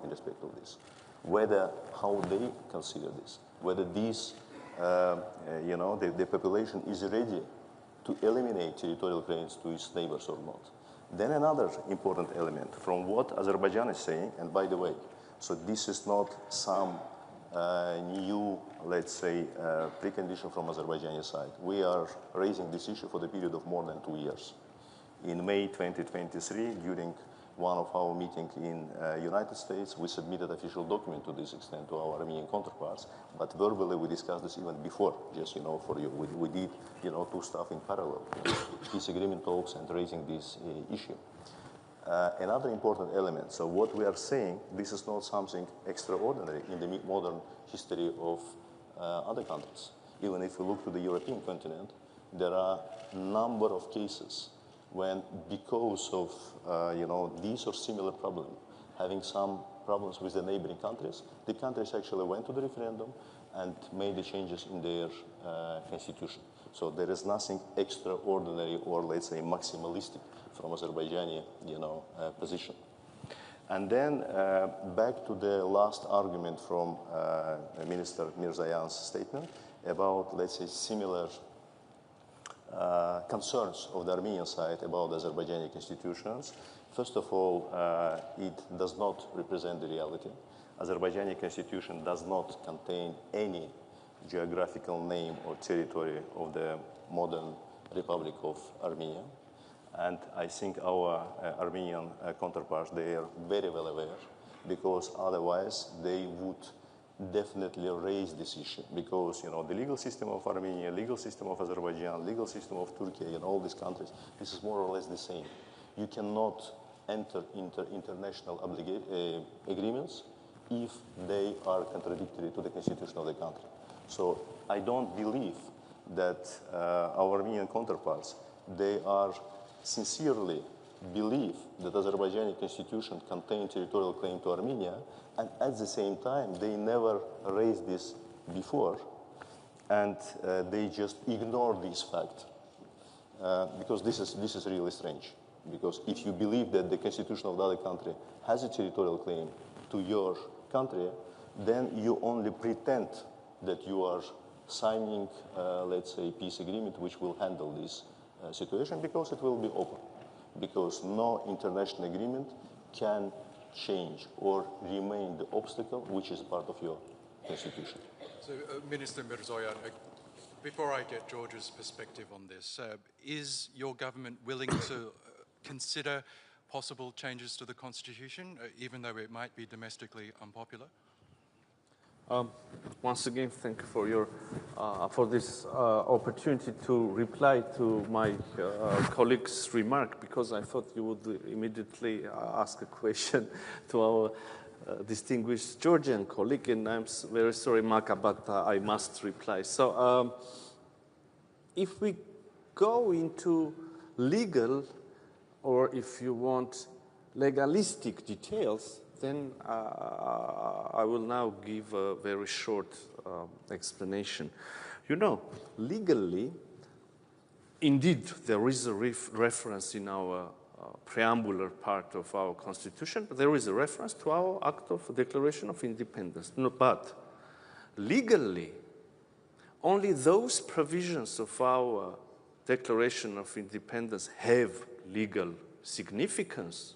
in respect of this. How they consider this, whether these, the population is ready to eliminate territorial claims to its neighbors or not. Then another important element from what Azerbaijan is saying, and by the way, so this is not some new, let's say, precondition from Azerbaijani side. We are raising this issue for the period of more than 2 years. In May 2023, during one of our meetings in United States, we submitted official document to this extent to our Armenian counterparts, but verbally we discussed this even before, just, for you. We did, two stuff in parallel, peace agreement talks and raising this issue. Another important element, so what we are saying, this is not something extraordinary in the modern history of other countries. Even if we look to the European continent, there are a number of cases when, because of these or similar problems, having some problems with the neighboring countries, the countries actually went to the referendum and made the changes in their constitution. So there is nothing extraordinary or, let's say, maximalistic from Azerbaijani, position. And then back to the last argument from Minister Mirzoyan's statement about, let's say, similar concerns of the Armenian side about Azerbaijani constitutions. First of all, it does not represent the reality. Azerbaijani constitution does not contain any geographical name or territory of the modern Republic of Armenia. And I think our Armenian counterparts, they are very well aware, because otherwise they would definitely raise this issue, because the legal system of Armenia, legal system of Azerbaijan, legal system of Turkey and all these countries, this is more or less the same. You cannot enter into international agreements if they are contradictory to the constitution of the country. So I don't believe that our Armenian counterparts, they are sincerely believe that Azerbaijani constitution contains territorial claim to Armenia, and at the same time, they never raised this before, and they just ignore this fact, because this is really strange. Because if you believe that the constitution of the other country has a territorial claim to your country, then you only pretend that you are signing, let's say, peace agreement which will handle this situation, because it will be open. Because no international agreement can change or remain the obstacle which is part of your constitution. So, Minister Mirzoyan, before I get George's perspective on this, is your government willing to consider possible changes to the constitution, even though it might be domestically unpopular? Once again, thank you for your for this opportunity to reply to my colleague's remark, because I thought you would immediately ask a question to our distinguished Georgian colleague, and I'm very sorry, Maka, but I must reply. So, if we go into legal, or if you want legalistic details, then I will now give a very short explanation. Legally, indeed, there is a reference in our preambular part of our constitution. There is a reference to our Act of Declaration of Independence. No, but legally, only those provisions of our Declaration of Independence have legal significance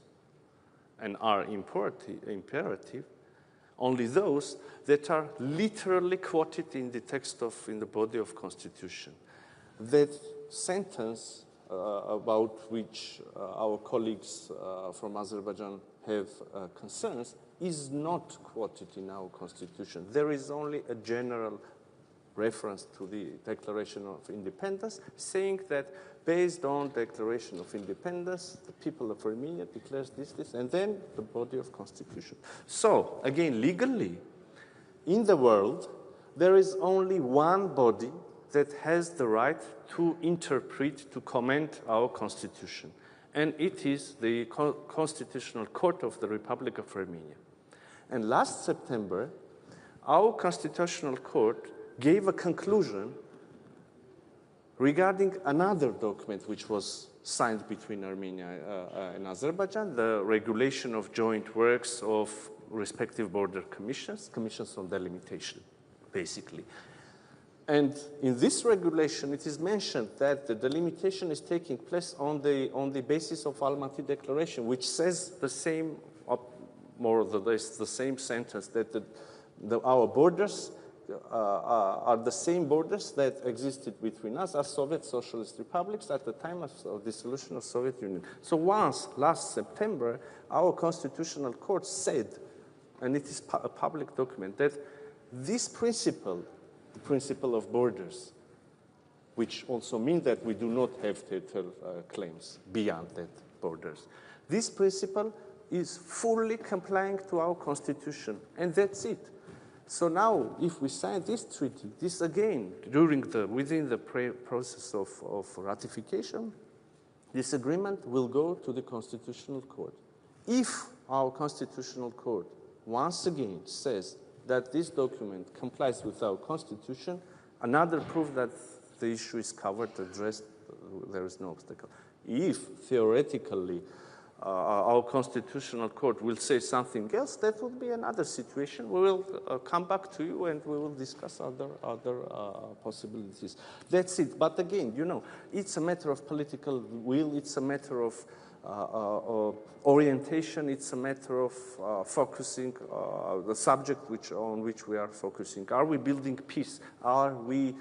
and are imperative, only those that are literally quoted in the text in the body of Constitution. That sentence about which our colleagues from Azerbaijan have concerns is not quoted in our Constitution. There is only a general reference to the Declaration of Independence, saying that based on Declaration of Independence, the people of Armenia declares this, and then the body of Constitution. So, again, legally, in the world, there is only one body that has the right to interpret, to comment our Constitution, and it is the Constitutional Court of the Republic of Armenia. And last September, our Constitutional Court gave a conclusion regarding another document which was signed between Armenia and Azerbaijan, the regulation of joint works of respective border commissions on delimitation, basically. And in this regulation, it is mentioned that the delimitation is taking place on the basis of Almaty Declaration, which says the same, more or less the same sentence, that our borders are the same borders that existed between us as Soviet Socialist republics at the time of dissolution of Soviet Union. So once, last September, our Constitutional Court said, and it is a public document, that this principle, the principle of borders, which also means that we do not have territorial claims beyond that borders. This principle is fully complying to our Constitution, and that's it. So now, if we sign this treaty, this again, within the process of ratification, this agreement will go to the Constitutional Court. If our Constitutional Court once again says that this document complies with our Constitution, another proof that the issue is covered, addressed, there is no obstacle. If, theoretically, our Constitutional Court will say something else, that would be another situation. We will come back to you and we will discuss other possibilities. That's it. But again, you know, it's a matter of political will, it's a matter of orientation, it's a matter of focusing the subject on which we are focusing. Are we building peace? Are we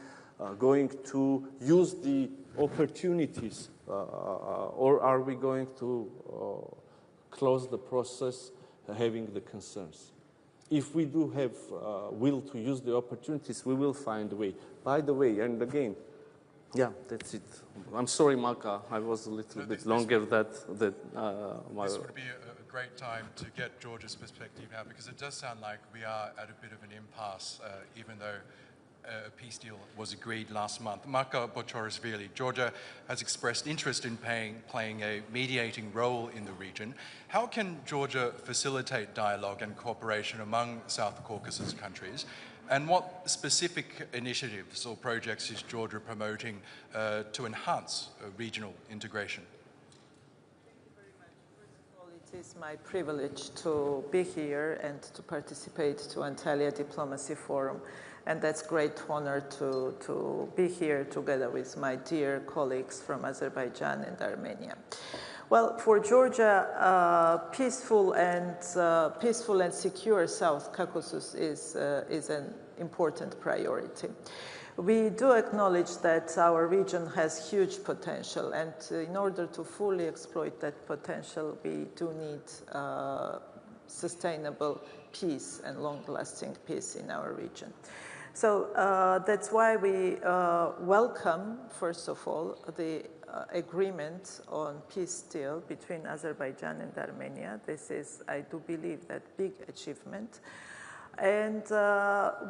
going to use the opportunities, or are we going to close the process having the concerns? If we do have will to use the opportunities, we will find a way. By the way, and again, yeah, that's it. I'm sorry, Maka, I was a little bit longer This would be a great time to get Georgia's perspective now, because it does sound like we are at a bit of an impasse, even though a peace deal was agreed last month. Maka Botchorishvili, Georgia has expressed interest in playing a mediating role in the region. How can Georgia facilitate dialogue and cooperation among South Caucasus countries? And what specific initiatives or projects is Georgia promoting to enhance regional integration? Thank you very much. First of all, it is my privilege to be here and to participate to Antalya Diplomacy Forum. And that's a great honor to be here together with my dear colleagues from Azerbaijan and Armenia. Well, for Georgia, peaceful and secure South Caucasus is an important priority. We do acknowledge that our region has huge potential, and in order to fully exploit that potential, we do need sustainable peace and long-lasting peace in our region. So that's why we welcome, first of all, the agreement on peace deal between Azerbaijan and Armenia. This is, I do believe, that big achievement. And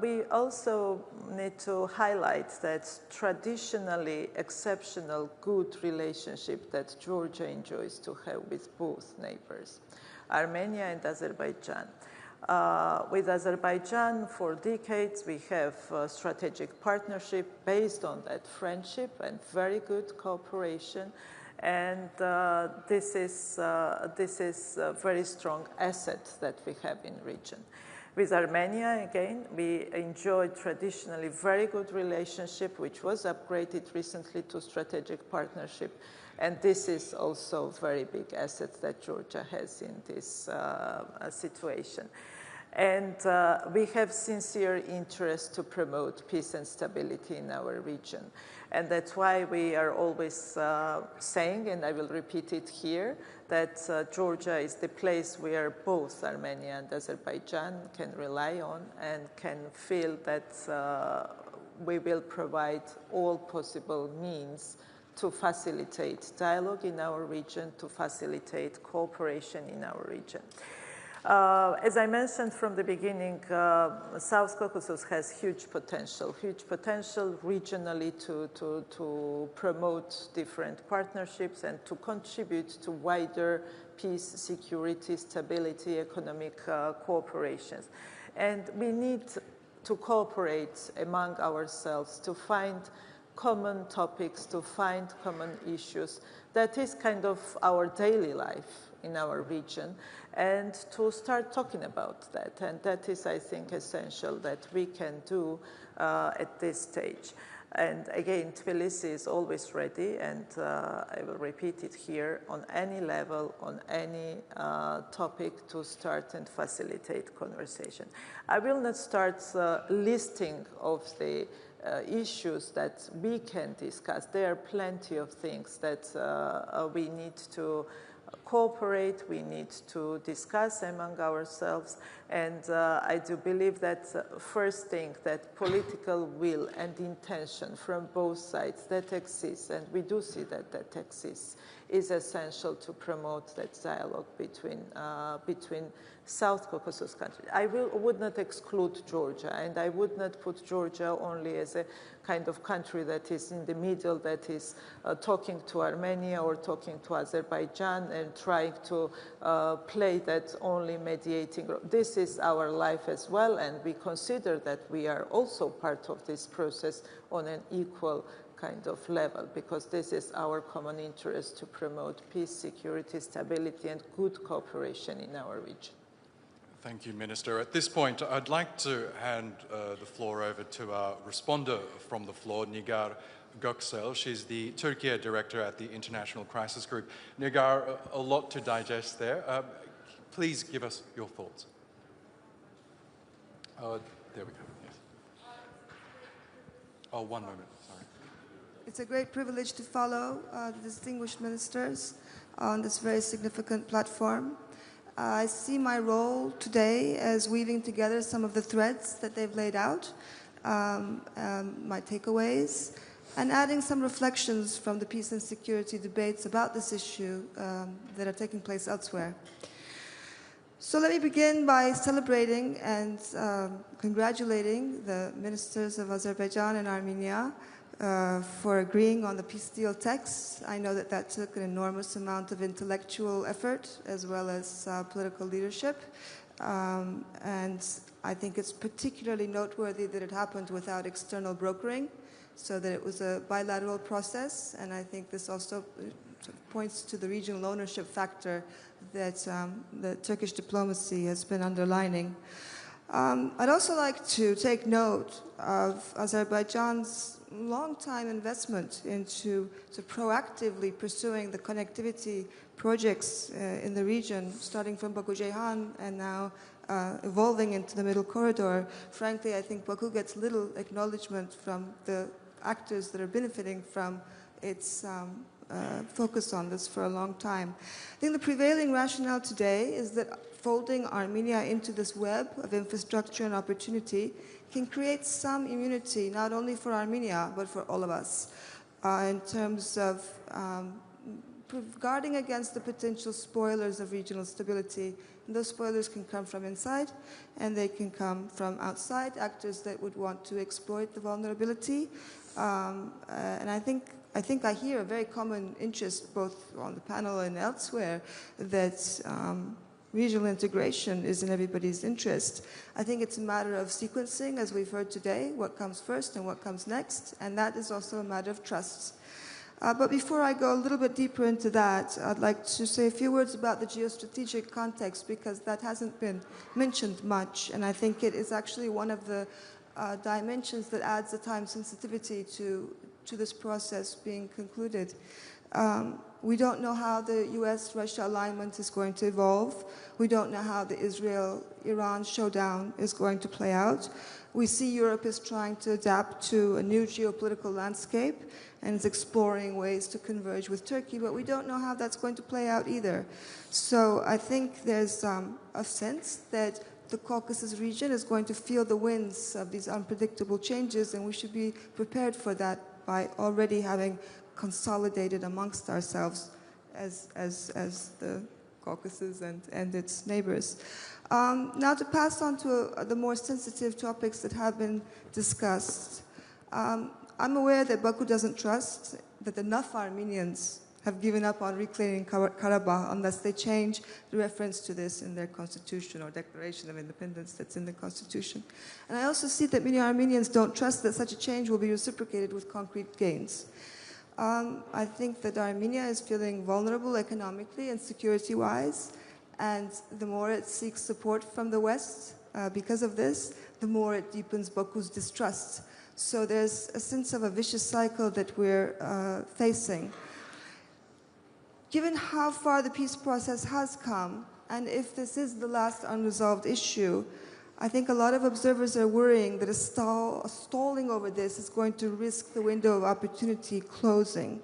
we also need to highlight that traditionally exceptional good relationship that Georgia enjoys to have with both neighbors, Armenia and Azerbaijan. With Azerbaijan, for decades, we have a strategic partnership based on that friendship and very good cooperation. And this is a very strong asset that we have in region. With Armenia, again, we enjoyed traditionally very good relationship, which was upgraded recently to strategic partnership. And this is also a very big asset that Georgia has in this situation. And we have sincere interest to promote peace and stability in our region. And that's why we are always saying, and I will repeat it here, that Georgia is the place where both Armenia and Azerbaijan can rely on and can feel that we will provide all possible means to facilitate dialogue in our region, to facilitate cooperation in our region. As I mentioned from the beginning, South Caucasus has huge potential regionally to promote different partnerships and to contribute to wider peace, security, stability, economic cooperations. And we need to cooperate among ourselves to find common topics, to find common issues. That is kind of our daily life. in our region, and to start talking about that. And that is, I think, essential that we can do at this stage. And again, Tbilisi is always ready, and I will repeat it here, on any level, on any topic, to start and facilitate conversation. I will not start listing of the issues that we can discuss. There are plenty of things that we need to cooperate, we need to discuss among ourselves, and I do believe that first thing, that political will and intention from both sides that exists, and we do see that that exists, is essential to promote that dialogue between South Caucasus countries. I would not exclude Georgia, and I would not put Georgia only as a kind of country that is in the middle, that is talking to Armenia or talking to Azerbaijan and trying to play that only mediating role. This is our life as well, and we consider that we are also part of this process on an equal kind of level, because this is our common interest to promote peace, security, stability, and good cooperation in our region. Thank you, Minister. At this point, I'd like to hand the floor over to our responder from the floor, Nigar Göksel. She's the Turkey Director at the International Crisis Group. Nigar, a lot to digest there. Please give us your thoughts. There we go. Yes. Oh, one moment. Sorry. It's a great privilege to follow the distinguished ministers on this very significant platform. I see my role today as weaving together some of the threads that they've laid out, my takeaways, and adding some reflections from the peace and security debates about this issue that are taking place elsewhere. So let me begin by celebrating and congratulating the ministers of Azerbaijan and Armenia for agreeing on the peace deal text. I know that that took an enormous amount of intellectual effort as well as political leadership. And I think it's particularly noteworthy that it happened without external brokering, so that it was a bilateral process. And I think this also points to the regional ownership factor that the Turkish diplomacy has been underlining. I'd also like to take note of Azerbaijan's long-time investment into proactively pursuing the connectivity projects in the region, starting from Baku-Ceyhan and now evolving into the Middle Corridor. Frankly, I think Baku gets little acknowledgement from the actors that are benefiting from its focus on this for a long time. I think the prevailing rationale today is that folding Armenia into this web of infrastructure and opportunity can create some immunity, not only for Armenia, but for all of us, in terms of guarding against the potential spoilers of regional stability. And those spoilers can come from inside, and they can come from outside, actors that would want to exploit the vulnerability. And I think I hear a very common interest, both on the panel and elsewhere, that regional integration is in everybody's interest. I think it's a matter of sequencing, as we've heard today, what comes first and what comes next, and that is also a matter of trust. But before I go a little bit deeper into that, I'd like to say a few words about the geostrategic context, because that hasn't been mentioned much, and I think it is actually one of the dimensions that adds the time sensitivity to this process being concluded. We don't know how the US-Russia alignment is going to evolve. We don't know how the Israel-Iran showdown is going to play out. We see Europe is trying to adapt to a new geopolitical landscape and is exploring ways to converge with Turkey, but we don't know how that's going to play out either. So I think there's a sense that the Caucasus region is going to feel the winds of these unpredictable changes, and we should be prepared for that by already having consolidated amongst ourselves as the Caucasus and its neighbors. Now to pass on to the more sensitive topics that have been discussed. I'm aware that Baku doesn't trust that enough Armenians have given up on reclaiming Karabakh unless they change the reference to this in their constitution or declaration of independence that's in the constitution. And I also see that many Armenians don't trust that such a change will be reciprocated with concrete gains. I think that Armenia is feeling vulnerable economically and security-wise, and the more it seeks support from the West because of this, the more it deepens Baku's distrust. So there's a sense of a vicious cycle that we're facing. Given how far the peace process has come, and if this is the last unresolved issue, I think a lot of observers are worrying that a stalling over this is going to risk the window of opportunity closing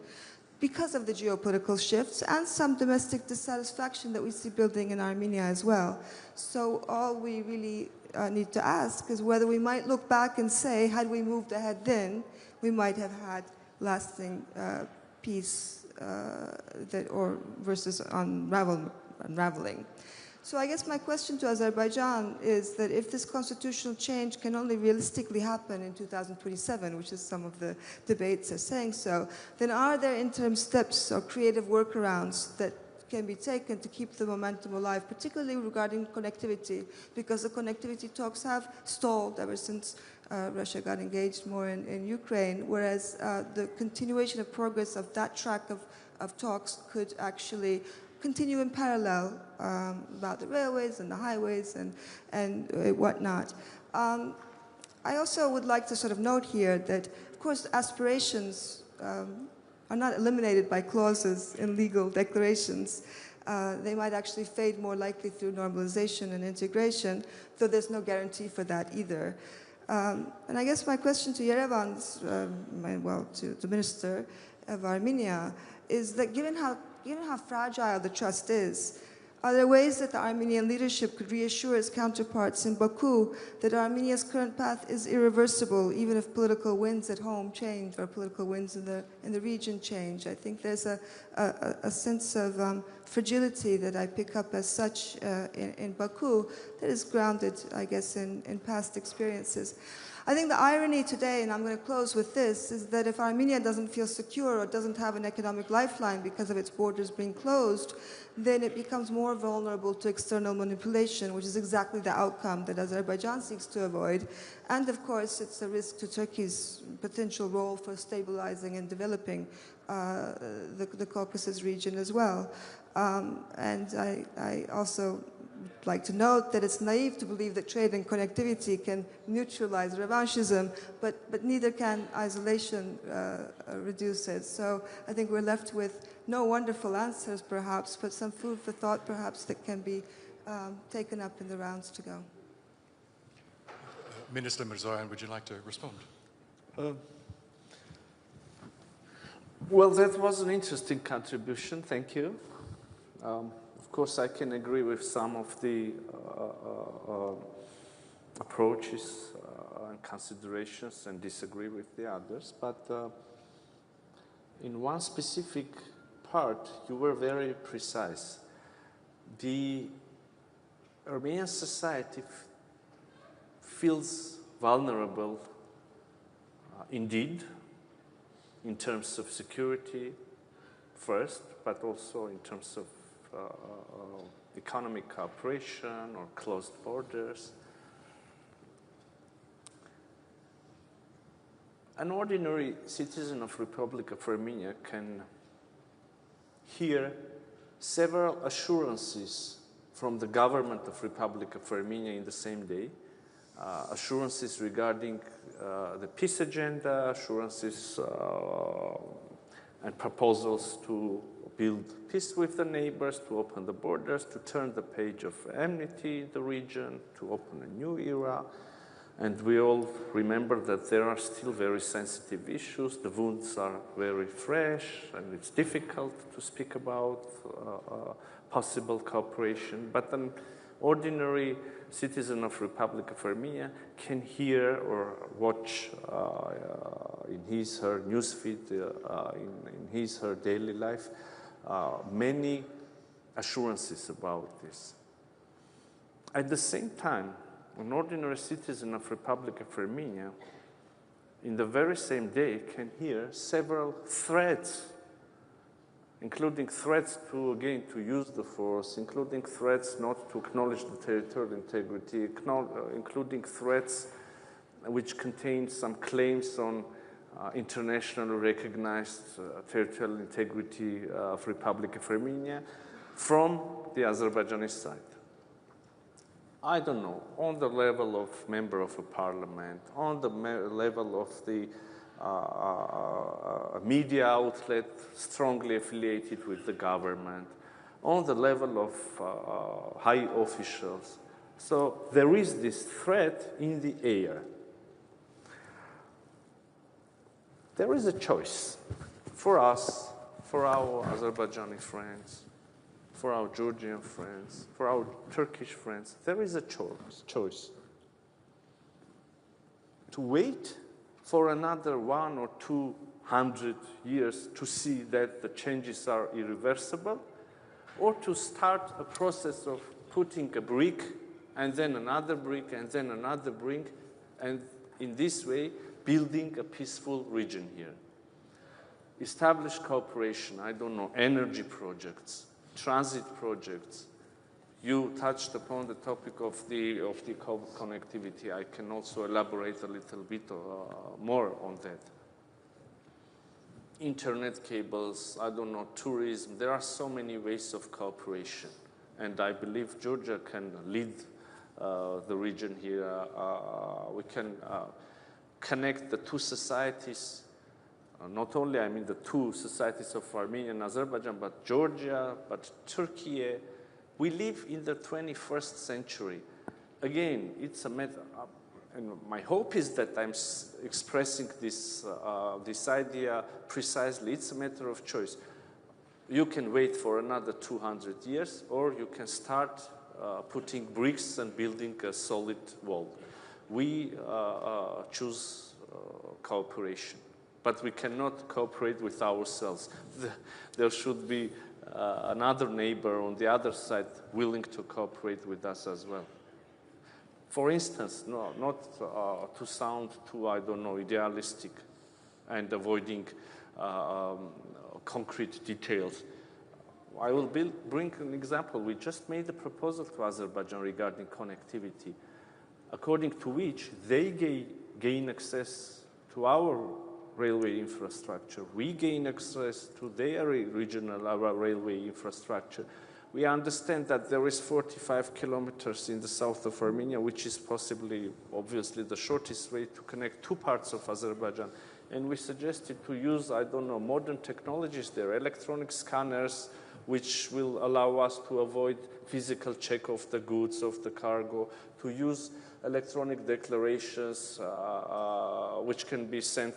because of the geopolitical shifts and some domestic dissatisfaction that we see building in Armenia as well. So all we really need to ask is whether we might look back and say, had we moved ahead then, we might have had lasting peace versus unraveling. So I guess my question to Azerbaijan is that if this constitutional change can only realistically happen in 2027, which is some of the debates are saying so, then are there interim steps or creative workarounds that can be taken to keep the momentum alive, particularly regarding connectivity, because the connectivity talks have stalled ever since Russia got engaged more in Ukraine, whereas the continuation of progress of that track of talks could actually continue in parallel about the railways and the highways and whatnot. I also would like to sort of note here that, of course, aspirations are not eliminated by clauses in legal declarations. They might actually fade more likely through normalization and integration, though there's no guarantee for that either. And I guess my question to Yerevan, to the Minister of Armenia, is that given how fragile the trust is, are there ways that the Armenian leadership could reassure its counterparts in Baku that Armenia's current path is irreversible, even if political winds at home change or political winds in the region change? I think there's a sense of fragility that I pick up as such in Baku that is grounded, I guess, in past experiences. I think the irony today, and I'm going to close with this, is that if Armenia doesn't feel secure or doesn't have an economic lifeline because of its borders being closed, then it becomes more vulnerable to external manipulation, which is exactly the outcome that Azerbaijan seeks to avoid. And of course, it's a risk to Turkey's potential role for stabilizing and developing the Caucasus region as well. And I also like to note that it's naive to believe that trade and connectivity can neutralize revanchism, but neither can isolation reduce it. So I think we're left with no wonderful answers, perhaps, but some food for thought, perhaps, that can be taken up in the rounds to go. Minister Mirzoyan, would you like to respond? Well, that was an interesting contribution. Thank you. Of course, I can agree with some of the approaches and considerations and disagree with the others. But in one specific part, you were very precise. The Armenian society feels vulnerable indeed in terms of security first, but also in terms of economic cooperation or closed borders. An ordinary citizen of Republic of Armenia can hear several assurances from the government of Republic of Armenia in the same day, assurances regarding the peace agenda, assurances and proposals to build peace with the neighbors, to open the borders, to turn the page of enmity in the region, to open a new era. And we all remember that there are still very sensitive issues. The wounds are very fresh, and it's difficult to speak about possible cooperation. But an ordinary citizen of Republic of Armenia can hear or watch in his, her newsfeed, in his, her daily life, many assurances about this. At the same time, an ordinary citizen of Republic of Armenia, in the very same day, can hear several threats, including threats to, again, to use the force, including threats not to acknowledge the territorial integrity, including threats which contain some claims on internationally recognized territorial integrity of Republic of Armenia from the Azerbaijani side. I don't know, on the level of member of a parliament, on the level of the media outlet strongly affiliated with the government, on the level of high officials. So there is this threat in the air. There is a choice for us, for our Azerbaijani friends, for our Georgian friends, for our Turkish friends. There is a choice to wait for another 100 or 200 years to see that the changes are irreversible, or to start a process of putting a brick and then another brick and then another brick, and in this way building a peaceful region here. Establish cooperation, I don't know, energy projects, transit projects. You touched upon the topic of the connectivity. I can also elaborate a little bit more on that. Internet cables, I don't know, tourism. There are so many ways of cooperation. And I believe Georgia can lead the region here. We can connect the two societies. Not only, I mean, the two societies of Armenia and Azerbaijan, but Georgia, but Turkey. We live in the 21st century. Again, it's a matter, and my hope is that I'm expressing this idea precisely. It's a matter of choice. You can wait for another 200 years, or you can start putting bricks and building a solid wall. We choose cooperation. But we cannot cooperate with ourselves. There should be another neighbor on the other side willing to cooperate with us as well. For instance, not to sound too, I don't know, idealistic and avoiding concrete details. I will bring an example. We just made a proposal to Azerbaijan regarding connectivity, according to which they gain access to our railway infrastructure. We gain access to their regional railway infrastructure. We understand that there is 45 kilometers in the south of Armenia, which is possibly, obviously, the shortest way to connect two parts of Azerbaijan. And we suggested to use, I don't know, modern technologies there, electronic scanners, which will allow us to avoid physical check of the goods, of the cargo, to use electronic declarations which can be sent,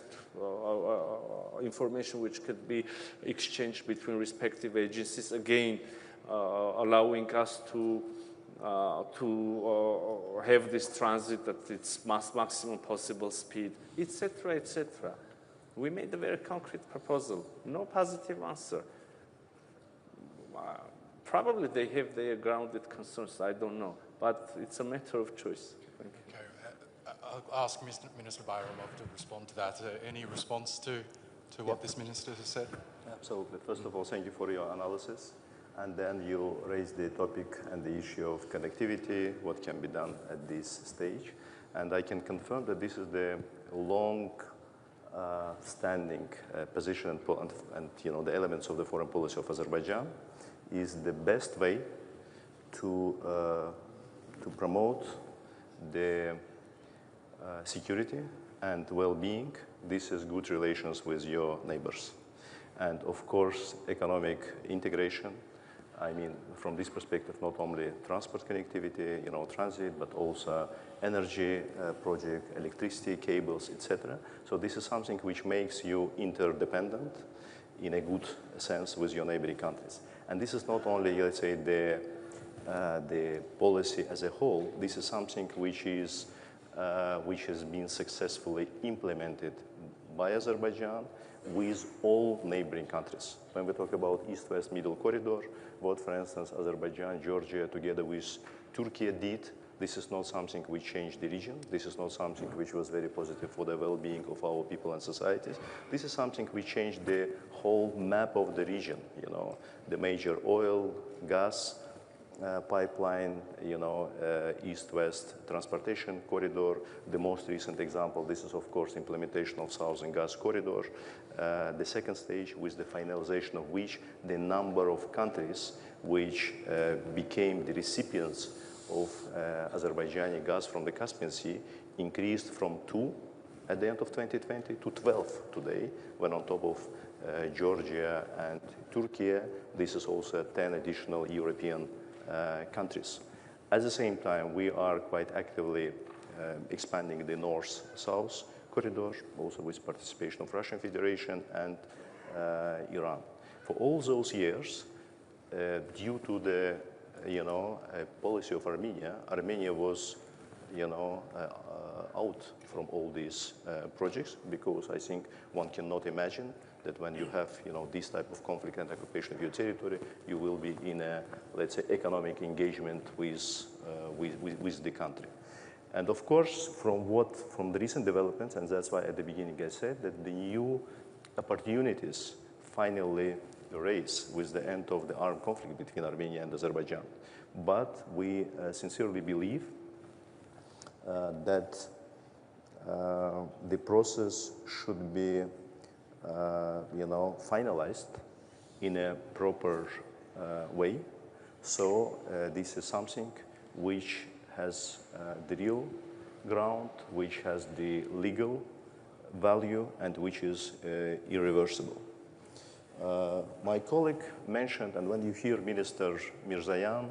information which could be exchanged between respective agencies, again, allowing us to have this transit at its maximum possible speed, etc., etc. We made a very concrete proposal. No positive answer. Probably they have their grounded concerns, I don't know, but it's a matter of choice. Thank you. Okay. I'll ask Minister Bayramov to respond to that. Any response to what this minister has said? Absolutely. First of all, thank you for your analysis. And then you raised the topic and the issue of connectivity, what can be done at this stage. And I can confirm that this is the long standing position and the elements of the foreign policy of Azerbaijan is the best way to promote the security and well-being. This is good relations with your neighbors. And of course, economic integration. I mean, from this perspective, not only transport connectivity, transit, but also energy project, electricity cables, etc. So this is something which makes you interdependent in a good sense with your neighboring countries. And this is not only, let's say, the policy as a whole. This is something which has been successfully implemented by Azerbaijan with all neighboring countries. When we talk about East-West Middle Corridor, what, for instance, Azerbaijan, Georgia, together with Turkey did, this is not something which changed the region. This is not something which was very positive for the well-being of our people and societies. This is something which changed the whole map of the region, the major oil, gas pipeline, east-west transportation corridor. The most recent example, this is of course implementation of Southern Gas Corridor. The second stage, with the finalization of which the number of countries which became the recipients of Azerbaijani gas from the Caspian Sea increased from 2 at the end of 2020 to 12 today, when on top of Georgia and Turkey, this is also 10 additional European countries. At the same time, we are quite actively expanding the north-south corridor, also with participation of Russian Federation and Iran. For all those years, due to the policy of Armenia, Armenia was out from all these projects, because I think one cannot imagine that when you have this type of conflict and occupation of your territory, you will be in a, let's say, economic engagement with the country. And of course, from the recent developments, and that's why at the beginning I said that the new opportunities finally raise with the end of the armed conflict between Armenia and Azerbaijan. But we sincerely believe that the process should be, finalized in a proper way. So this is something which has the real ground, which has the legal value, and which is irreversible. My colleague mentioned, and when you hear Minister Mirzoyan,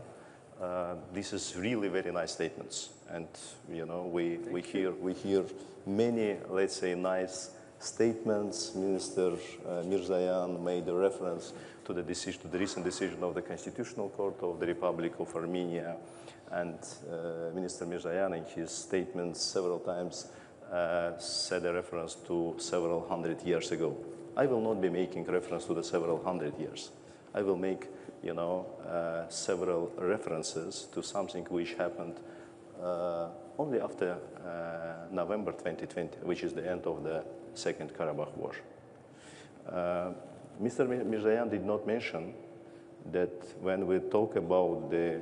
this is really very nice statements, and we hear many, let's say, nice statements. Minister Mirzoyan made a reference to the recent decision of the Constitutional Court of the Republic of Armenia, and Minister Mirzoyan in his statements several times said a reference to several hundred years ago. I will not be making reference to the several hundred years. I will make several references to something which happened only after November 2020, which is the end of the Second Karabakh War. Mr. Mirzoyan did not mention that when we talk about the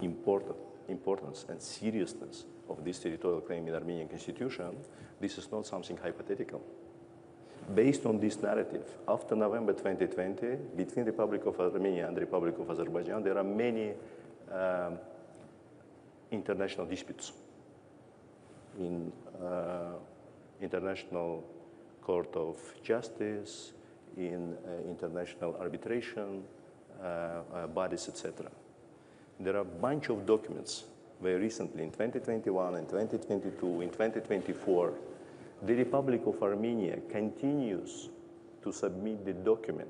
importance and seriousness of this territorial claim in Armenian constitution, this is not something hypothetical. Based on this narrative, after November 2020, between the Republic of Armenia and the Republic of Azerbaijan, there are many international disputes in International Court of Justice, in international arbitration bodies, etc. There are a bunch of documents very recently, in 2021, in 2022, in 2024, the Republic of Armenia continues to submit the document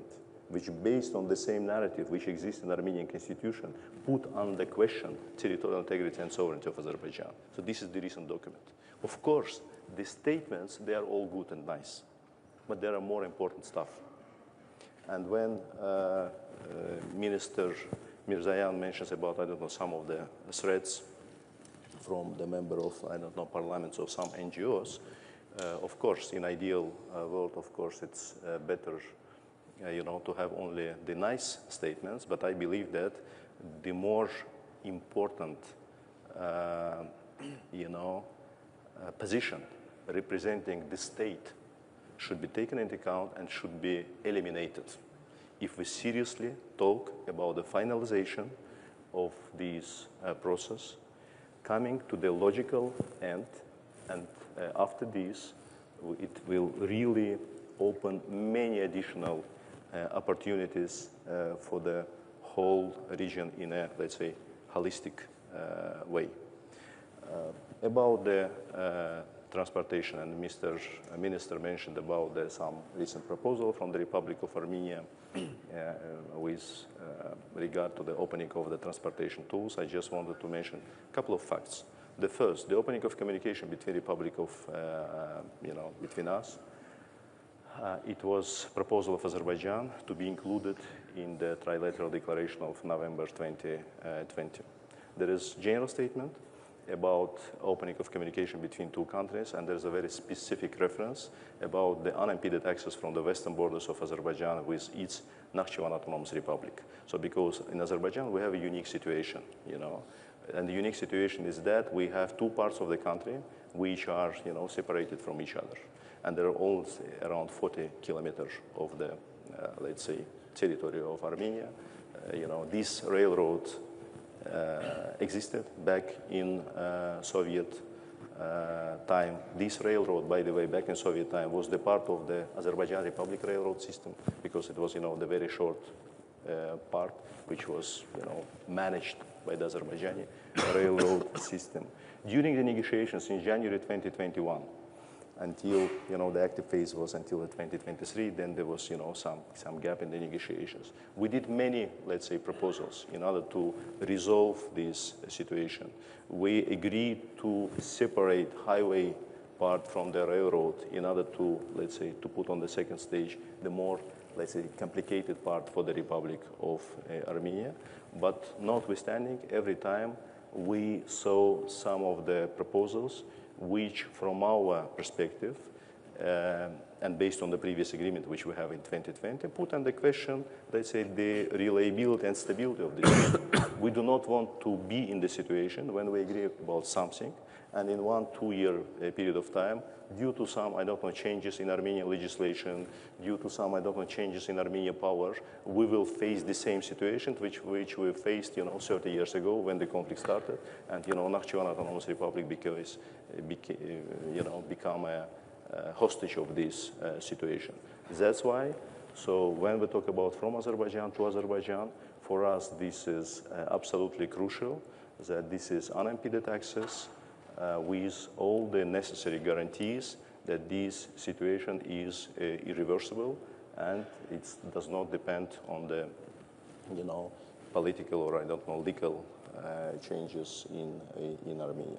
which, based on the same narrative which exists in the Armenian constitution, put under question territorial integrity and sovereignty of Azerbaijan. So this is the recent document. Of course, the statements, they are all good and nice, but there are more important stuff. And when Minister Mirzoyan mentions about, some of the threats from the member of, parliaments of some NGOs, of course, in ideal world, of course, it's better, to have only the nice statements. But I believe that the more important, position representing the state should be taken into account and should be eliminated if we seriously talk about the finalization of this process, coming to the logical end, and after this, it will really open many additional opportunities for the whole region in a, let's say, holistic way. About the transportation, and Minister mentioned about some recent proposal from the Republic of Armenia with regard to the opening of the transportation tools. I just wanted to mention a couple of facts. The first, the opening of communication between Republic of, between us. It was a proposal of Azerbaijan to be included in the trilateral declaration of November 2020. There is a general statement about opening of communication between two countries, and there's a very specific reference about the unimpeded access from the western borders of Azerbaijan with its Nakhchivan Autonomous Republic. So because in Azerbaijan we have a unique situation, you know, and the unique situation is that we have two parts of the country which are, you know, separated from each other. And they're all around 40 kilometers of the, let's say, territory of Armenia. You know, this railroad existed back in Soviet time. This railroad, by the way, back in Soviet time, was the part of the Azerbaijan Republic railroad system because it was, you know, the very short part which was, you know, managed by the Azerbaijani railroad system. During the negotiations in January 2021, until, you know, the active phase was until 2023, then there was, you know, some gap in the negotiations. We did many, let's say, proposals in order to resolve this situation. We agreed to separate highway part from the railroad in order to, let's say, to put on the second stage the more, let's say, complicated part for the Republic of Armenia. But notwithstanding, every time we saw some of the proposals which, from our perspective, and based on the previous agreement which we have in 2020, put under question, let's say, the reliability and stability of the system. We do not want to be in the situation when we agree about something, and in 1-2 year period of time, due to some, I don't know, changes in Armenian legislation, due to some, I don't know, changes in Armenian power, we will face the same situation which we faced, you know, 30 years ago when the conflict started, and, you know, Nakhchivan Autonomous Republic become a hostage of this situation. That's why, so when we talk about from Azerbaijan to Azerbaijan, for us this is absolutely crucial, that this is unimpeded access, with all the necessary guarantees that this situation is irreversible and it does not depend on the, you know, political or, I don't know, legal changes in Armenia.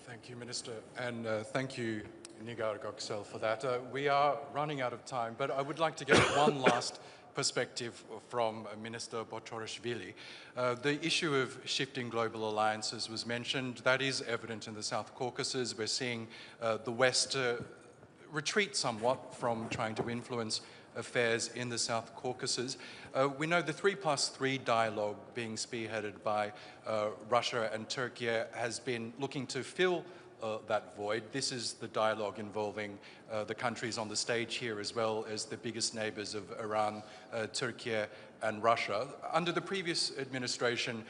Thank you, Minister, and thank you, Nigar Göksel, for that. We are running out of time, but I would like to get one last perspective from Minister Botchorishvili. The issue of shifting global alliances was mentioned. That is evident in the South Caucasus. We're seeing the West retreat somewhat from trying to influence affairs in the South Caucasus. We know the 3+3 dialogue being spearheaded by Russia and Turkey has been looking to fill that void. This is the dialogue involving the countries on the stage here, as well as the biggest neighbors of Iran, Turkey and Russia. Under the previous administration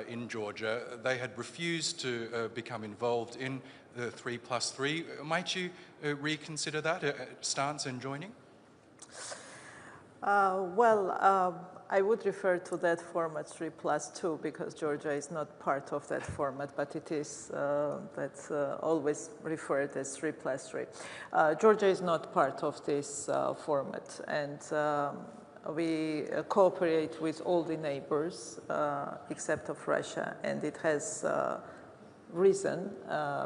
in Georgia, they had refused to become involved in the 3+3. Might you reconsider that stance and joining? I would refer to that format 3+2 because Georgia is not part of that format, but it is that's always referred as 3+3. Georgia is not part of this format, and we cooperate with all the neighbors except of Russia, and it has reason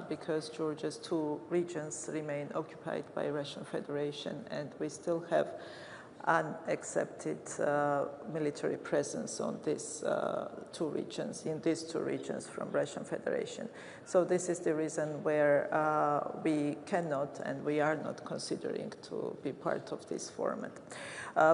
because Georgia's 2 regions remain occupied by Russian Federation, and we still have unaccepted military presence on these 2 regions, in these 2 regions from Russian Federation. So this is the reason where we cannot and we are not considering to be part of this format.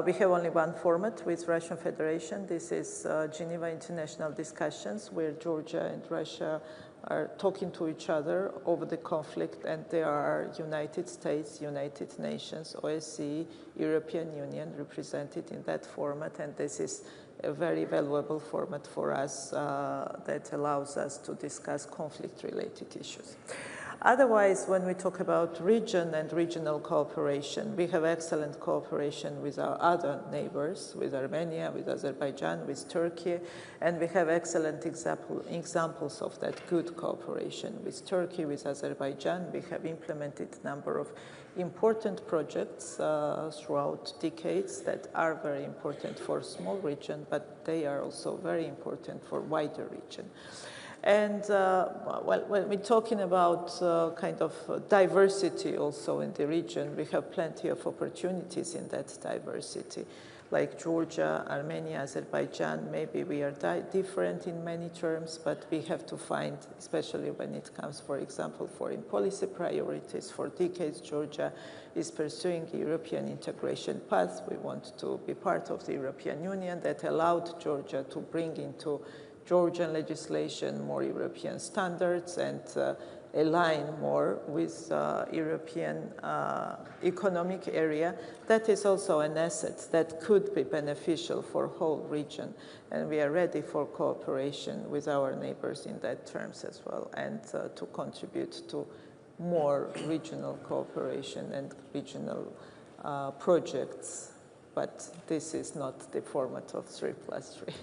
We have only one format with Russian Federation. This is Geneva International Discussions, where Georgia and Russia are talking to each other over the conflict, and there are United States, United Nations, OSCE, European Union represented in that format, and this is a very valuable format for us that allows us to discuss conflict-related issues. Otherwise, when we talk about region and regional cooperation, we have excellent cooperation with our other neighbors, with Armenia, with Azerbaijan, with Turkey, and we have excellent examples of that good cooperation. With Turkey, with Azerbaijan, we have implemented a number of important projects throughout decades that are very important for a small region, but they are also very important for a wider region. And when we're talking about kind of diversity also in the region, we have plenty of opportunities in that diversity. like Georgia, Armenia, Azerbaijan. Maybe we are different in many terms, but we have to find, especially when it comes, for example, foreign policy priorities. For decades, Georgia is pursuing European integration path. We want to be part of the European Union. That allowed Georgia to bring into Georgian legislation more European standards and align more with European economic area. That is also an asset that could be beneficial for whole region, and we are ready for cooperation with our neighbors in that terms as well, and to contribute to more regional cooperation and regional projects. But this is not the format of 3+3.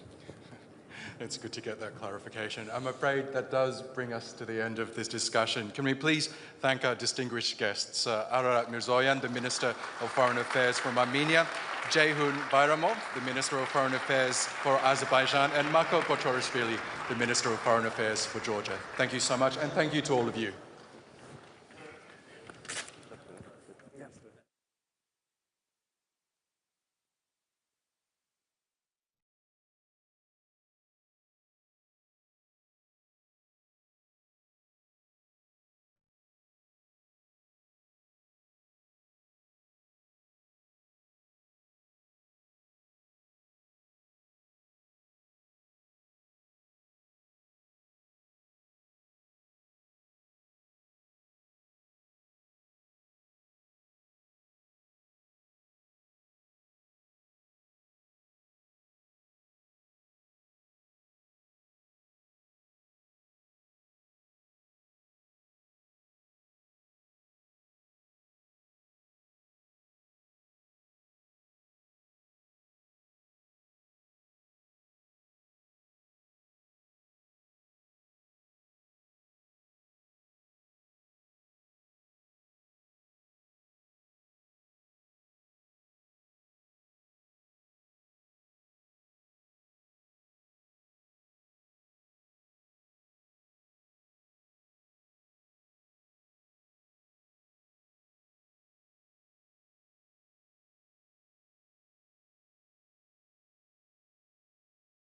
It's good to get that clarification. I'm afraid that does bring us to the end of this discussion. Can we please thank our distinguished guests, Ararat Mirzoyan, the Minister of Foreign Affairs from Armenia, Jeyhun Bayramov, the Minister of Foreign Affairs for Azerbaijan, and Maka Botchorishvili, the Minister of Foreign Affairs for Georgia. Thank you so much, and thank you to all of you.